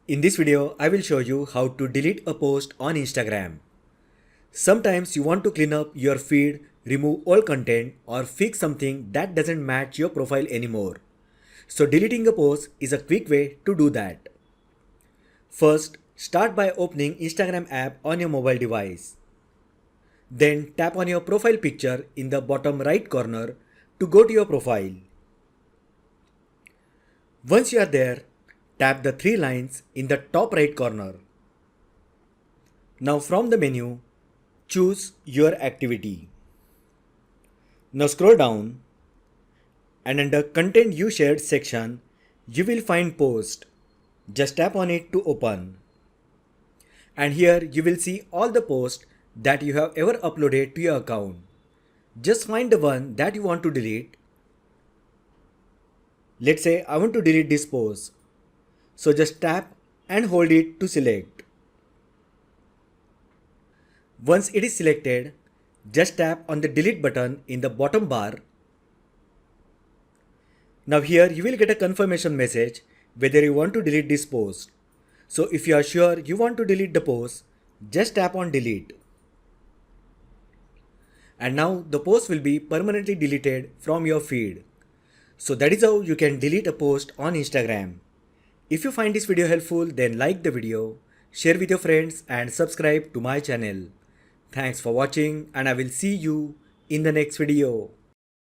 In this video, I will show you how to delete a post on Instagram. Sometimes you want to clean up your feed, remove all content, or fix something that doesn't match your profile anymore. So deleting a post is a quick way to do that. First, start by opening Instagram app on your mobile device. Then tap on your profile picture in the bottom right corner to go to your profile. Once you are there, tap the three lines in the top right corner. Now from the menu, choose your activity. Now scroll down and under content you shared section, you will find post. Just tap on it to open. And here you will see all the posts that you have ever uploaded to your account. Just find the one that you want to delete. Let's say I want to delete this post. So just tap and hold it to select. Once it is selected, just tap on the delete button in the bottom bar. Now here you will get a confirmation message whether you want to delete this post. So if you are sure you want to delete the post, just tap on delete. And now the post will be permanently deleted from your feed. So that is how you can delete a post on Instagram. If you find this video helpful, then like the video, share with your friends and subscribe to my channel. Thanks for watching and I will see you in the next video.